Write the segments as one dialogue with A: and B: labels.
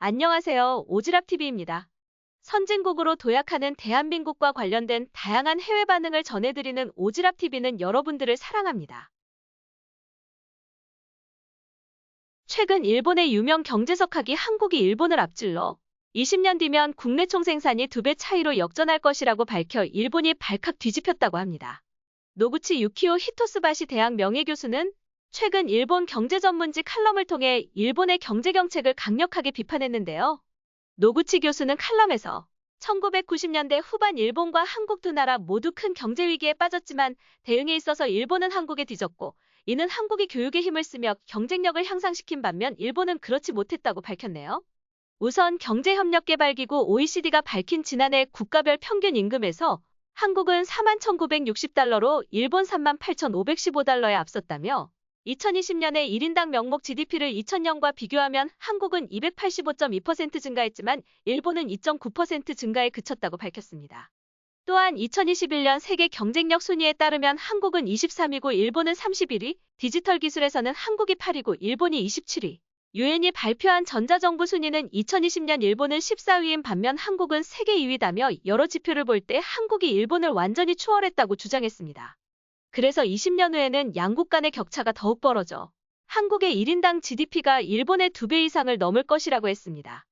A: 안녕하세요. 오지랖TV입니다. 선진국으로 도약하는 대한민국과 관련된 다양한 해외 반응을 전해드리는 오지랖TV는 여러분들을 사랑합니다. 최근 일본의 유명 경제석학이 한국이 일본을 앞질러 20년 뒤면 국내 총생산이 2배 차이로 역전할 것이라고 밝혀 일본이 발칵 뒤집혔다고 합니다. 노구치 유키오 히토스바시 대학 명예교수는 최근 일본 경제전문지 칼럼을 통해 일본의 경제경책을 강력하게 비판했는데요. 노구치 교수는 칼럼에서 1990년대 후반 일본과 한국 두 나라 모두 큰 경제위기에 빠졌지만 대응에 있어서 일본은 한국에 뒤졌고 이는 한국이 교육에 힘을 쓰며 경쟁력을 향상시킨 반면 일본은 그렇지 못했다고 밝혔네요. 우선 경제협력개발기구 OECD가 밝힌 지난해 국가별 평균 임금에서 한국은 41,960달러로 일본 38,515달러에 앞섰다며 2020년에 1인당 명목 GDP를 2000년과 비교하면 한국은 285.2% 증가했지만 일본은 2.9% 증가에 그쳤다고 밝혔습니다. 또한 2021년 세계 경쟁력 순위에 따르면 한국은 23위고 일본은 31위, 디지털 기술에서는 한국이 8위고 일본이 27위. 유엔이 발표한 전자정부 순위는 2020년 일본은 14위인 반면 한국은 세계 2위다며 여러 지표를 볼 때 한국이 일본을 완전히 추월했다고 주장했습니다. 그래서 20년 후에는 양국 간의 격차가 더욱 벌어져 한국의 1인당 GDP가 일본의 2배 이상을 넘을 것이라고 했습니다.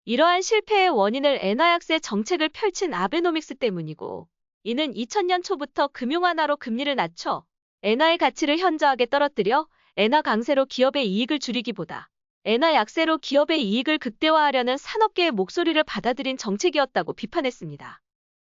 A: 이러한 실패의 원인을 엔화 약세 정책을 펼친 아베노믹스 때문이고 이는 2000년 초부터 금융 완화로 금리를 낮춰 엔화의 가치를 현저하게 떨어뜨려 엔화 강세로 기업의 이익을 줄이기보다 엔화 약세로 기업의 이익을 극대화하려는 산업계의 목소리를 받아들인 정책이었다고 비판했습니다.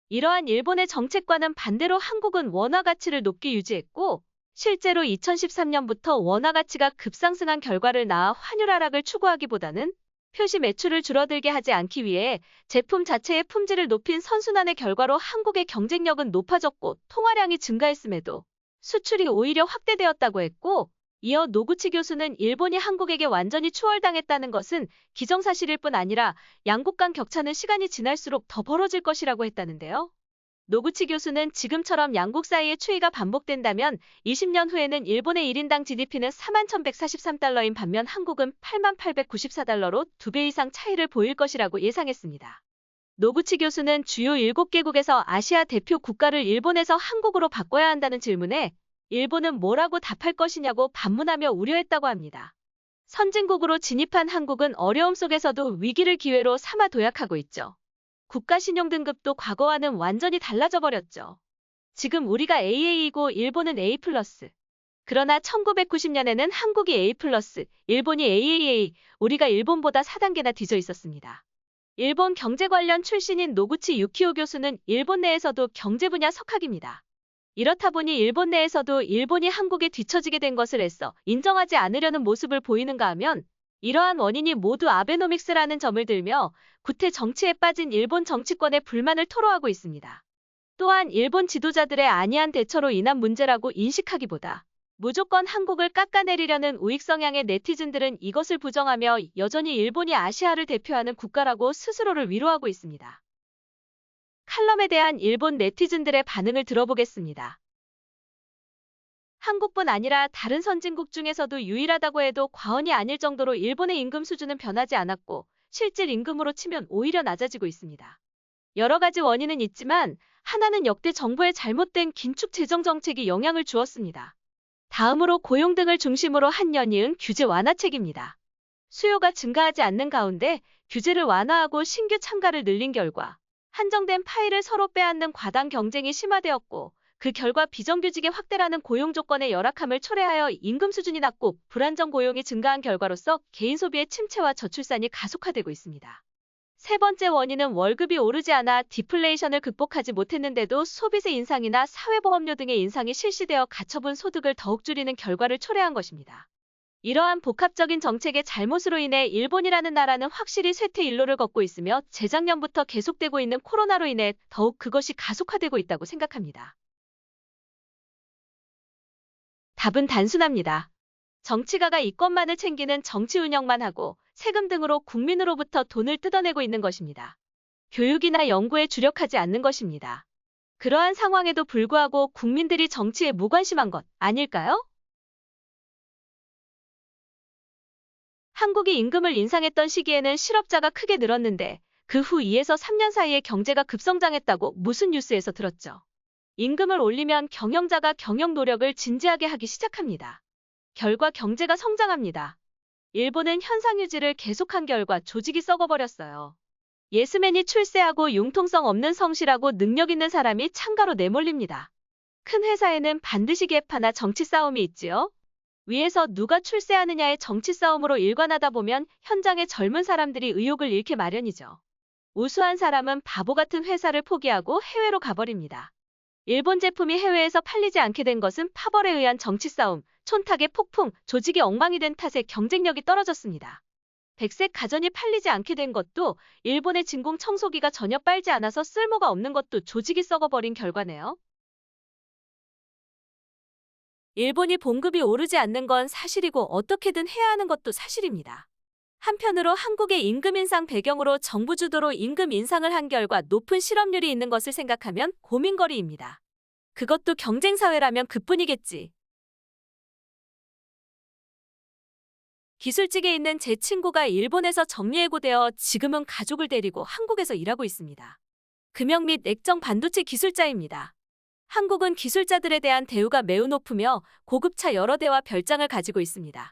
A: 이러한 일본의 정책과는 반대로 한국은 원화 가치를 높게 유지했고 실제로 2013년부터 원화 가치가 급상승한 결과를 낳아 환율 하락을 추구하기보다는 표시 매출을 줄어들게 하지 않기 위해 제품 자체의 품질을 높인 선순환의 결과로 한국의 경쟁력은 높아졌고 통화량이 증가했음에도 수출이 오히려 확대되었다고 했고 이어 노구치 교수는 일본이 한국에게 완전히 추월당했다는 것은 기정사실일 뿐 아니라 양국 간 격차는 시간이 지날수록 더 벌어질 것이라고 했다는데요. 노구치 교수는 지금처럼 양국 사이의 추이가 반복된다면 20년 후에는 일본의 1인당 GDP는 41,143달러인 반면 한국은 88,894달러로 2배 이상 차이를 보일 것이라고 예상했습니다. 노구치 교수는 주요 7개국에서 아시아 대표 국가를 일본에서 한국으로 바꿔야 한다는 질문에 일본은 뭐라고 답할 것이냐고 반문하며 우려했다고 합니다. 선진국으로 진입한 한국은 어려움 속에서도 위기를 기회로 삼아 도약하고 있죠. 국가 신용 등급도 과거와는 완전히 달라져 버렸죠. 지금 우리가 AA이고 일본은 A+. 그러나 1990년에는 한국이 A+, 일본이 AAA, 우리가 일본보다 4단계나 뒤져 있었습니다. 일본 경제 관련 출신인 노구치 유키오 교수는 일본 내에서도 경제 분야 석학입니다. 이렇다 보니 일본 내에서도 일본이 한국에 뒤처지게 된 것을 애써 인정하지 않으려는 모습을 보이는가 하면 이러한 원인이 모두 아베노믹스라는 점을 들며 구태 정치에 빠진 일본 정치권의 불만을 토로하고 있습니다. 또한 일본 지도자들의 안이한 대처로 인한 문제라고 인식하기보다 무조건 한국을 깎아내리려는 우익 성향의 네티즌들은 이것을 부정하며 여전히 일본이 아시아를 대표하는 국가라고 스스로를 위로하고 있습니다. 칼럼에 대한 일본 네티즌들의 반응을 들어보겠습니다. 한국뿐 아니라 다른 선진국 중에서도 유일하다고 해도 과언이 아닐 정도로 일본의 임금 수준은 변하지 않았고 실질 임금으로 치면 오히려 낮아지고 있습니다. 여러 가지 원인은 있지만 하나는 역대 정부의 잘못된 긴축 재정 정책이 영향을 주었습니다. 다음으로 고용 등을 중심으로 한 연이은 규제 완화책입니다. 수요가 증가하지 않는 가운데 규제를 완화하고 신규 참가를 늘린 결과 한정된 파일을 서로 빼앗는 과당 경쟁이 심화되었고 그 결과 비정규직의 확대라는 고용 조건의 열악함을 초래하여 임금 수준이 낮고 불안정 고용이 증가한 결과로서 개인 소비의 침체와 저출산이 가속화되고 있습니다. 세 번째 원인은 월급이 오르지 않아 디플레이션을 극복하지 못했는데도 소비세 인상이나 사회보험료 등의 인상이 실시되어 가처분 소득을 더욱 줄이는 결과를 초래한 것입니다. 이러한 복합적인 정책의 잘못으로 인해 일본이라는 나라는 확실히 쇠퇴 일로를 걷고 있으며 재작년부터 계속되고 있는 코로나로 인해 더욱 그것이 가속화되고 있다고 생각합니다. 답은 단순합니다. 정치가가 이권만을 챙기는 정치 운영만 하고 세금 등으로 국민으로부터 돈을 뜯어내고 있는 것입니다. 교육이나 연구에 주력하지 않는 것입니다. 그러한 상황에도 불구하고 국민들이 정치에 무관심한 것 아닐까요? 한국이 임금을 인상했던 시기에는 실업자가 크게 늘었는데 그 후 2에서 3년 사이에 경제가 급성장했다고 무슨 뉴스에서 들었죠. 임금을 올리면 경영자가 경영 노력을 진지하게 하기 시작합니다. 결과 경제가 성장합니다. 일본은 현상 유지를 계속한 결과 조직이 썩어버렸어요. 예스맨이 출세하고 융통성 없는 성실하고 능력 있는 사람이 창가로 내몰립니다. 큰 회사에는 반드시 계파나 정치 싸움이 있지요. 위에서 누가 출세하느냐의 정치 싸움으로 일관하다 보면 현장의 젊은 사람들이 의욕을 잃게 마련이죠. 우수한 사람은 바보 같은 회사를 포기하고 해외로 가버립니다. 일본 제품이 해외에서 팔리지 않게 된 것은 파벌에 의한 정치 싸움, 촌탁의 폭풍, 조직이 엉망이 된 탓에 경쟁력이 떨어졌습니다. 백색 가전이 팔리지 않게 된 것도 일본의 진공 청소기가 전혀 빨지 않아서 쓸모가 없는 것도 조직이 썩어버린 결과네요. 일본이 봉급이 오르지 않는 건 사실이고 어떻게든 해야 하는 것도 사실입니다. 한편으로 한국의 임금 인상 배경으로 정부 주도로 임금 인상을 한 결과 높은 실업률이 있는 것을 생각하면 고민거리입니다. 그것도 경쟁사회라면 그뿐이겠지. 기술직에 있는 제 친구가 일본에서 정리해고되어 지금은 가족을 데리고 한국에서 일하고 있습니다. 금형 및 액정 반도체 기술자입니다. 한국은 기술자들에 대한 대우가 매우 높으며 고급차 여러 대와 별장을 가지고 있습니다.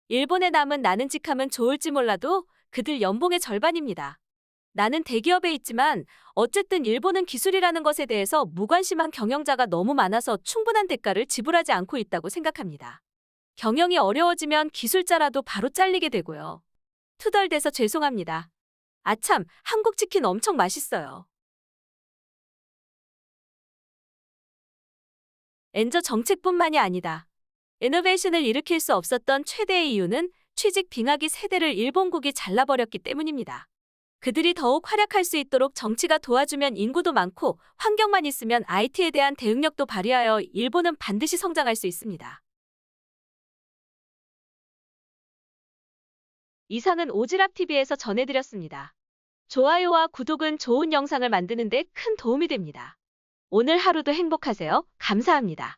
A: 일본에 남은 나는 직함은 좋을지 몰라도 그들 연봉의 절반입니다. 나는 대기업에 있지만 어쨌든 일본은 기술이라는 것에 대해서 무관심한 경영자가 너무 많아서 충분한 대가를 지불하지 않고 있다고 생각합니다. 경영이 어려워지면 기술자라도 바로 잘리게 되고요. 투덜대서 죄송합니다. 아참, 한국 치킨 엄청 맛있어요. 엔저 정책뿐만이 아니다. 이노베이션을 일으킬 수 없었던 최대의 이유는 취직 빙하기 세대를 일본국이 잘라버렸기 때문입니다. 그들이 더욱 활약할 수 있도록 정치가 도와주면 인구도 많고 환경만 있으면 IT에 대한 대응력도 발휘하여 일본은 반드시 성장할 수 있습니다. 이상은 오지랖TV에서 전해드렸습니다. 좋아요와 구독은 좋은 영상을 만드는 데 큰 도움이 됩니다. 오늘 하루도 행복하세요. 감사합니다.